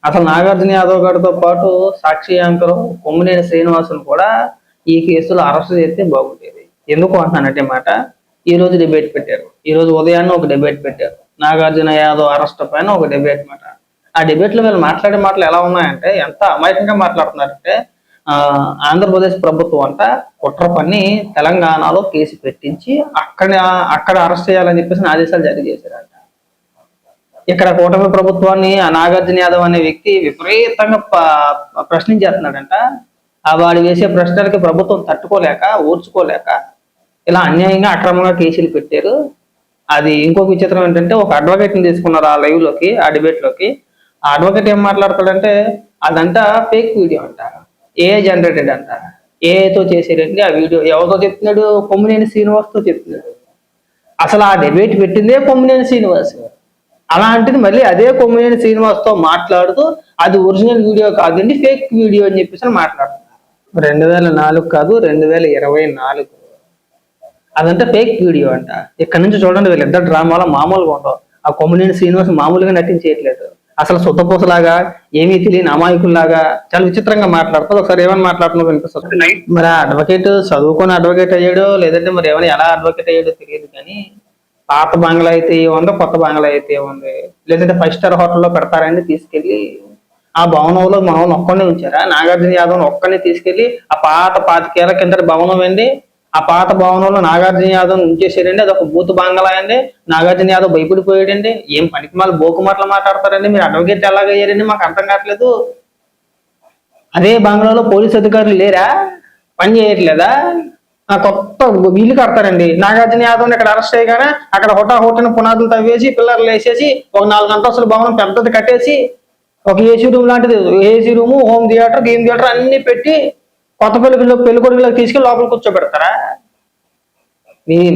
అసలు నాగార్జున యాదవ్ గారితో పాటు సాక్షి యాంకర్ కొమ్మినేని శ్రీనివాసును కూడా ఈ కేసులో అరెస్ట్ చేస్తే బాగుండేది. ఎందుకు అంటున్నానంటే మాట, ఈ రోజు డిబేట్ పెట్టారు. ఈ రోజు ఉదయాన్నే ఒక డిబేట్ పెట్టారు. నాగార్జున యాదవ్ అరెస్ట్ పైన ఒక డిబేట్ మాట. ఆ డిబేట్ లో వీళ్ళు మాట్లాడే మాటలు ఎలా ఉన్నాయంటే, ఎంత అమాయకంగా మాట్లాడుతున్నారంటే, ఆంధ్రప్రదేశ్ ప్రభుత్వం అంట కుట్ర పన్ని తెలంగాణలో కేసు పెట్టించి అక్కడ అరెస్ట్ చేయాలని చెప్పేసి ఆదేశాలు జారీ చేశారంట. ఇక్కడ కూటమి ప్రభుత్వాన్ని ఆ నాగార్జున యాదవ్ అనే వ్యక్తి విపరీతంగా ప్రశ్నించేస్తున్నాడంట. ఆ వాడు వేసే ప్రశ్నలకి ప్రభుత్వం తట్టుకోలేక ఓర్చుకోలేక ఇలా అన్యాయంగా అక్రమంగా కేసులు పెట్టారు. అది ఇంకొక విచిత్రం ఏంటంటే, ఒక అడ్వకేట్ ని తీసుకున్నారు ఆ లైవ్ లోకి, ఆ డిబేట్ లోకి. ఆ అడ్వకేట్ ఏం మాట్లాడతాడంటే, అదంతా ఫేక్ వీడియో అంట, ఏఐ జనరేటెడ్ అంట, ఏఐతో చేసేటండి ఆ వీడియో. ఎవరితో చెప్తున్నాడు? కొమ్మినేని శ్రీనివాస్తో చెప్తున్నాడు. అసలు ఆ డిబేట్ పెట్టిందే కొమ్మినేని శ్రీనివాస్. అలాంటిది మళ్ళీ అదే కొమ్మినేని శ్రీనివాస్తో మాట్లాడుతూ అది ఒరిజినల్ వీడియో కాదండి, ఫేక్ వీడియో అని చెప్పేసి మాట్లాడుతున్నారు. 2004 కాదు, 2024. అదంటే ఫేక్ వీడియో అంట. ఇక్కడ నుంచి చూడండి, వీళ్ళిద్దరు డ్రామాలో మామూలుగా ఉండవు. ఆ కొమ్మినేని శ్రీనివాస్ మామూలుగా నటించేయట్లేదు. అసలు సుత్తపూసలాగా, ఏమీ తెలియని అమాయకుల్లాగా చాలా విచిత్రంగా మాట్లాడుతుంది. ఒకసారి ఏమని మాట్లాడుతున్నా వినిపిస్తుంది. మరి ఆ అడ్వకేట్ చదువుకొని అడ్వకేట్ అయ్యాడో లేదంటే మరి ఏమైనా ఎలా అడ్వకేట్ అయ్యాడో తెలియదు కానీ, పాత బంగ్లా అయితే ఏముందో, కొత్త బంగ్లా అయితే ఏముంది, లేదంటే 5 స్టార్ హోటల్లో పెడతారండి తీసుకెళ్లి ఆ భవనంలో మనం ఒక్కనే ఉంచారా? నాగార్జున యాదవ్ ఒక్కనే తీసుకెళ్లి ఆ పాత 25 ఏళ్ల కింద భవనం అండి, ఆ పాత భవనంలో నాగార్జున యాదవ్ ఉంచేసాడండి. అదొక బూత్ బంగ్లా అండి. నాగార్జున యాదవ్ భయపడిపోయాడండి. ఏం పనికి మాలు బోకు మాటలు మాట్లాడతారండి మీరు? అడ్వకేట్ ఎలాగయ్యారండి? మాకు అర్థం కావట్లేదు. అదే బంగ్లాలో పోలీసు అధికారులు లేరా? పని చేయట్లేదా? కొత్త వీళ్ళు కడతారండి. నాగార్జున యాదవ్ ఇక్కడ అరెస్ట్ చేయగానే అక్కడ హోటల్ పునాదులు తవ్వేసి పిల్లర్లు వేసేసి ఒక 4 అంతస్తుల భవనం పెద్దది కట్టేసి ఒక ఏసీ రూమ్ లాంటిది, AC room, home theatre, game theatre అన్ని పెట్టి కొత్త పెళ్లి కొడుకులకు తీసుకెళ్లి లోపల కూర్చోబెడతారా?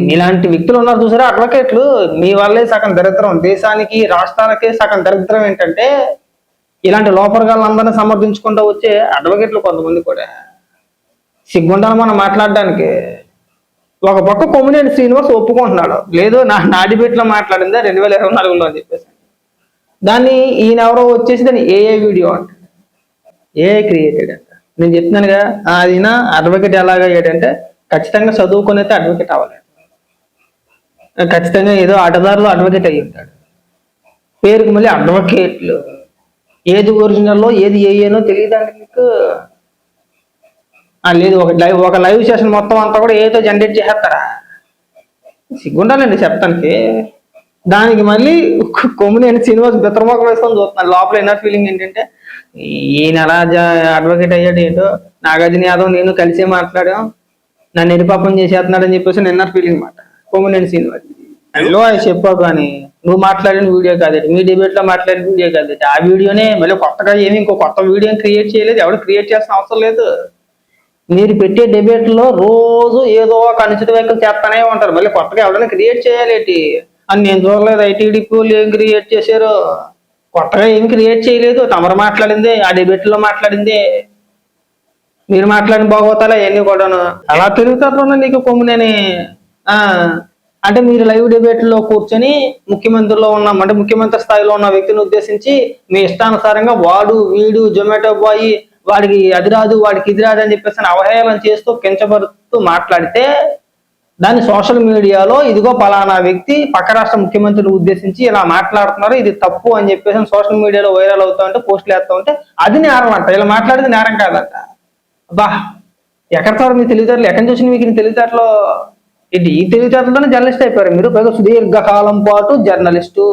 మీలాంటి వ్యక్తులు ఉన్నారు చూసారా అడ్వకేట్లు, మీ వల్లే సగం దరిద్రం. దేశానికి రాష్ట్రాలకే సగం దరిద్రం ఏంటంటే, ఇలాంటి లోపరగాళ్ళందరినీ సమర్థించుకుంటూ వచ్చే అడ్వకేట్లు కొంతమంది కూడా సిగ్గుండాలి మనం మాట్లాడడానికి. ఒక పక్క కొమ్మినేని శ్రీనివాస్ ఒప్పుకుంటున్నాడు, లేదు నా డిబేట్ లో మాట్లాడిందా 2024లో అని చెప్పేసి. దాన్ని ఈయన ఎవరో వచ్చేసి దాన్ని ఏఏ వీడియో అంట, ఏఐ క్రియేటెడ్ అంట. నేను చెప్తున్నానుగా, ఆయన అడ్వకేట్ ఎలాగయ్యాడంటే ఖచ్చితంగా చదువుకొని అయితే అడ్వకేట్ అవ్వాలి. ఖచ్చితంగా ఏదో ఆటదారులు అడ్వకేట్ అయ్యి ఉంటాడు. పేరుకు మళ్ళీ అడ్వకేట్లు. ఏది ఒరిజినల్లో ఏది ఏఏనో తెలియదండి మీకు? లేదు, ఒక లైవ్ సెషన్ మొత్తం అంతా కూడా ఏదో జనరేట్ చేసేస్తారా? సిగ్గుండాలండి చెప్తానికి. దానికి మళ్ళీ కొమ్మినేని శ్రీనివాస్ బిత్రమోకం వేసుకొని చూస్తున్నాడు. లోపల ఇన్నర్ ఫీలింగ్ ఏంటంటే, ఈయన ఎలా అడ్వకేట్ అయ్యాడు ఏంటో, నాగార్జున యాదవ్ నేను కలిసి మాట్లాడాం, నన్ను నిరుపాపం చేసేస్తున్నాడు అని చెప్పేసి ఇన్నర్ ఫీలింగ్ మాట కొమ్మినేని శ్రీనివాస్. హలో అది చెప్పావు కానీ నువ్వు మాట్లాడిన వీడియో కాదు, మీ డిబేట్ లో మాట్లాడిన వీడియో కాదు. ఆ వీడియోనే మళ్ళీ కొత్తగా ఏమి ఇంకో కొత్త వీడియో క్రియేట్ చేయలేదు, ఎవరు క్రియేట్ చేయాల్సిన అవసరం లేదు. మీరు పెట్టే డిబేట్ లో రోజు ఏదో ఒక అనుచిత వ్యాఖ్యలు చేస్తానే ఉంటారు. మళ్ళీ కొత్తగా ఎవరైనా క్రియేట్ చేయాలి అని నేను చూడలేదు. ఐటీడీపీ వాళ్ళు ఏం క్రియేట్ చేశారు? కొత్తగా ఏం క్రియేట్ చేయలేదు. తమరు మాట్లాడిందే, ఆ డిబేట్ లో మాట్లాడిందే. మీరు మాట్లాడిన బాగోతాలా అవన్నీ కూడాను. అలా తిరుగుతారు నీకు కొమ్మినేని. అంటే మీరు లైవ్ డిబేట్ లో కూర్చొని ముఖ్యమంత్రిలో ఉన్న, అంటే ముఖ్యమంత్రి స్థాయిలో ఉన్న వ్యక్తిని ఉద్దేశించి మీ ఇష్టానుసారంగా వాడు వీడు జొమాటో బాయ్, వాడికి అది రాదు వాడికి ఇది రాదు అని చెప్పేసి అవహేళన చేస్తూ కించబరుస్తూ మాట్లాడితే, దాన్ని సోషల్ మీడియాలో ఇదిగో పలానా వ్యక్తి పక్క రాష్ట్ర ముఖ్యమంత్రిని ఉద్దేశించి ఇలా మాట్లాడుతున్నారు, ఇది తప్పు అని చెప్పేసి సోషల్ మీడియాలో వైరల్ అవుతా ఉంటే, పోస్టులు వేస్తూ ఉంటే అది నేరం అంట. ఇలా మాట్లాడితే నేరం కాదంట. బా, ఎక్కడ సార్ మీ తెలివితేటలు? ఎక్కడి నుంచి వచ్చింది మీకు తెలివితేటలో? ఈ తెలివితేటలోనే జర్నలిస్ట్ అయిపోయారు మీరు. పైగా సుదీర్ఘకాలం పాటు జర్నలిస్టు.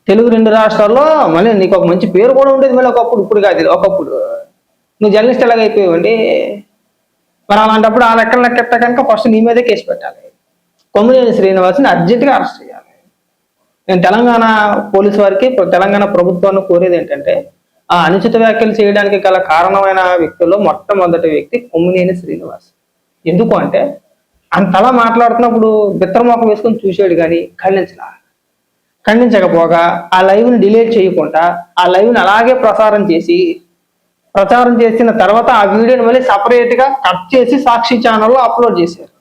తెలుగు 2 రాష్ట్రాల్లో మళ్ళీ నీకు ఒక మంచి పేరు కూడా ఉండేది. మళ్ళీ ఒకప్పుడు, ఇప్పుడు కాదు, ఒకప్పుడు నువ్వు జర్నలిస్ట్ ఎలాగ అయిపోయావండి? మరి అలాంటప్పుడు ఆ లెక్కలు లెక్కెత్తా కనుక ఫస్ట్ నీ మీదే కేసు పెట్టాలి. కొమ్మినేని శ్రీనివాస్ని అర్జెంటుగా అరెస్ట్ చేయాలి. నేను తెలంగాణ పోలీసు వారికి, తెలంగాణ ప్రభుత్వాన్ని కోరేది ఏంటంటే, ఆ అనుచిత వ్యాఖ్యలు చేయడానికి గల కారణమైన వ్యక్తుల్లో మొట్టమొదటి వ్యక్తి కొమ్మినేని శ్రీనివాస్. ఎందుకు అంటే, అంతలా మాట్లాడుతున్నప్పుడు బిత్రమోకం వేసుకొని చూసాడు కానీ ఖండించకపోగా ఆ లైవ్ని డిలీట్ చేయకుండా ఆ లైవ్ని అలాగే ప్రచారం చేసిన తర్వాత ఆ వీడియోని మళ్ళీ సపరేట్గా కట్ చేసి సాక్షి ఛానల్లో అప్లోడ్ చేశారు.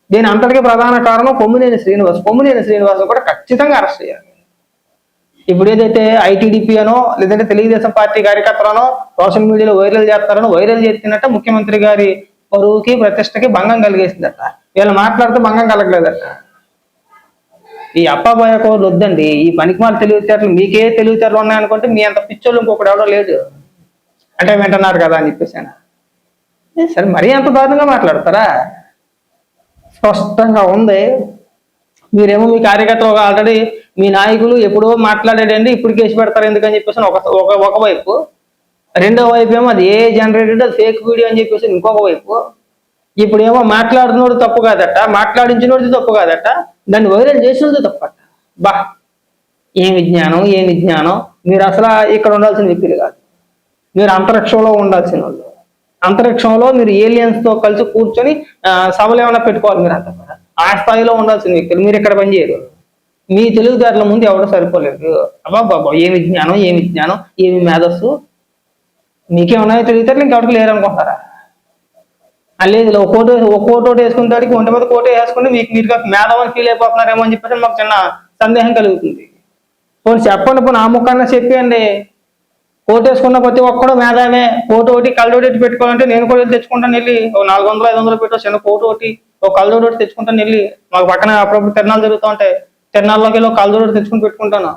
దీని అంతటికీ ప్రధాన కారణం కొమ్మినేని శ్రీనివాస్. కొమ్మినేని శ్రీనివాస్ కూడా ఖచ్చితంగా అరెస్ట్ చేయాలి. ఇప్పుడు ఏదైతే ఐటీడీపీ అనో లేదంటే తెలుగుదేశం పార్టీ కార్యకర్తలనో సోషల్ మీడియాలో వైరల్ చేస్తారనో వైరల్ చేస్తున్నట్ట ముఖ్యమంత్రి గారి పరువుకి ప్రతిష్టకి భంగం కలిగేసిందట. వీళ్ళు మాట్లాడితే భంగం కలగలేదట. ఈ అప్పాబాయ కోర్లు వద్దండి. ఈ పనికిమాల తెలివితేటలు మీకే తెలివితేటలు ఉన్నాయనుకుంటే మీ అంత పిచ్చోళ్ళు ఇంకొకటి ఎవడో లేడు అంటే వింటున్నారు కదా అని చెప్పేసి సరే మరీ అంత దారుణంగా మాట్లాడతారా? స్పష్టంగా ఉంది. మీరేమో మీ కార్యకర్తలు ఆల్రెడీ మీ నాయకులు ఎప్పుడో మాట్లాడాడండి ఇప్పుడు కేసు పెడతారు ఎందుకని చెప్పేసి ఒకవైపు, రెండో వైపు ఏమో అది ఏ జనరేటెడ్ అది ఫేక్ వీడియో అని చెప్పేసి ఇంకొక వైపు, ఇప్పుడేమో మాట్లాడుతున్నోడు తప్పు కాదట, మాట్లాడించినోడిది తప్పు కాదట, దాన్ని వైరల్ చేసినది తప్పట. బా ఏం విజ్ఞానం. మీరు అసలు ఇక్కడ ఉండాల్సిన వ్యక్తులు కాదు, మీరు అంతరిక్షంలో ఉండాల్సిన వాళ్ళు. అంతరిక్షంలో మీరు ఏలియన్స్ తో కలిసి కూర్చొని సభలు ఏమైనా పెట్టుకోవాలి. మీరు అంత ఆ స్థాయిలో ఉండాల్సిన వ్యక్తులు. మీరు ఇక్కడ పనిచేయరు. మీ తెలుగుదారుల ముందు ఎవరు సరిపోలేదు. బాబా ఏమి విజ్ఞానం ఏమి మేధస్సు మీకేమన్నా తెలివితేటలు ఇంకెవరికి లేరనుకుంటారా? లేదు ఒక కోటో వేసుకుంటాడికి ఒంటి మీద కోట వేసుకుంటే మీరు మేధావని ఫీల్ అయిపోతున్నారేమో అని చెప్పేసి మాకు చిన్న సందేహం కలుగుతుంది. పోనీ చెప్పండి, ఆ ముఖాన్న చెప్పండి. కోట్ వేసుకున్న ప్రతి ఒక్కడో మేధావే. కోటు ఒకటి కళ్ళోటి పెట్టుకోవాలంటే నేను కూడా తెచ్చుకుంటాను వెళ్ళి 400 500 పెట్టో చిన్న కోటు ఒకటి ఒక కళ్ళోటి తెచ్చుకుంటాను వెళ్ళి. మాకు పక్కన అప్పుడప్పుడు తిరణాలు జరుగుతూ ఉంటాయి, తిరణాల్లోకి వెళ్ళి ఒక కళ్ళోటి తెచ్చుకుని పెట్టుకుంటాను.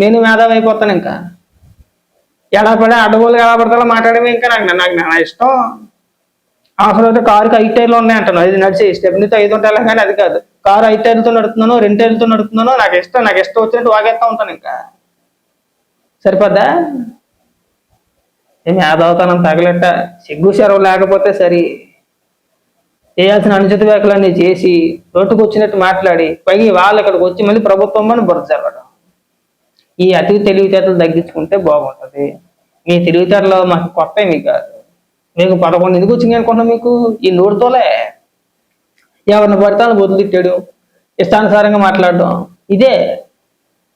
నేను మేధావి అయిపోతాను. ఇంకా ఎడపడే అడ్డగోలు ఎలా పడతా మాట్లాడమే. ఇంకా నాకు నా ఇష్టం. అసలు అయితే కారుకి 5 టైర్లు ఉన్నాయంటాను. అది నడిచే స్టెప్నీతో 5 ఉంటాయి కానీ అది కాదు. కారు 5 టైర్లతో నడుపుతున్నాను, 2 టైర్లతో నడుపుతున్నాను. నాకు ఇష్టం వచ్చినట్టు వాగేస్తా ఉంటాను. ఇంకా సరిపోద్దా? ఏమి ఆదవుతానం తగలెట్ట సిగ్గు శరవు లేకపోతే సరి. చేయాల్సిన అనుచిత వ్యాఖ్యలన్నీ చేసి రోడ్డుకు వచ్చినట్టు మాట్లాడి పైకి వాళ్ళు ఇక్కడికి వచ్చి మళ్ళీ ప్రభుత్వం అని బురద జరగడం. ఈ అతి తెలివితేటలు తగ్గించుకుంటే బాగుంటుంది. మీ తెలివితేటలు మాకు కొత్త మీకు కాదు. మీకు 11 ఎందుకు వచ్చింది అనుకుంటున్నా? మీకు ఈ నోటితోలే ఎవరిని పడతాను బొద్దు తిట్టాడు, ఇష్టానుసారంగా మాట్లాడడం ఇదే.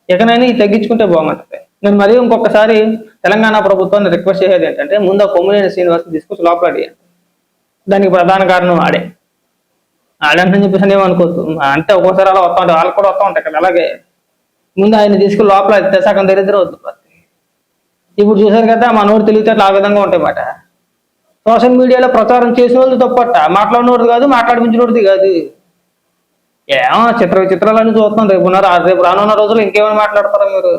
ఎక్కడైనా ఇది తగ్గించుకుంటే బాగుంటుంది. నేను మరీ ఇంకొకసారి తెలంగాణ ప్రభుత్వాన్ని రిక్వెస్ట్ చేసేది ఏంటంటే ముందు కొమ్మినేని శ్రీనివాస్ తీసుకొచ్చి లోపలాడేయండి. దానికి ప్రధాన కారణం ఆడంటని చెప్పేసి ఏమనుకోవచ్చు. అంటే ఒక్కోసారి అలా వస్తూ ఉంటాయి, వాళ్ళు కూడా వస్తూ ఉంటాయి కదా. అలాగే ముందు ఆయన తీసుకుని లోపల సగం దరిద్రం వద్దు. ఇప్పుడు చూసారు కదా మా నోరు తెలివితేటలు ఆ విధంగా ఉంటాయి మాట. సోషల్ మీడియాలో ప్రచారం చేసిన వాళ్ళు తప్పట, మాట్లాడినోడిది కాదు, మాట్లాడిపించినోడిది కాదు. ఏమో చిత్రాలన్నీ చూస్తున్నాం. రేపు రానున్న రోజులు ఇంకేమైనా మాట్లాడతారా మీరు?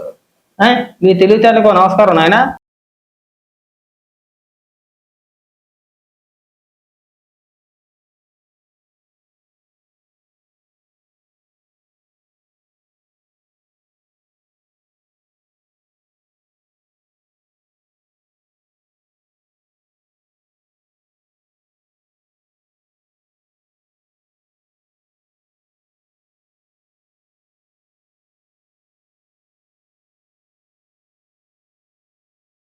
మీ తెలివితేటలకు నమస్కారం నాయన.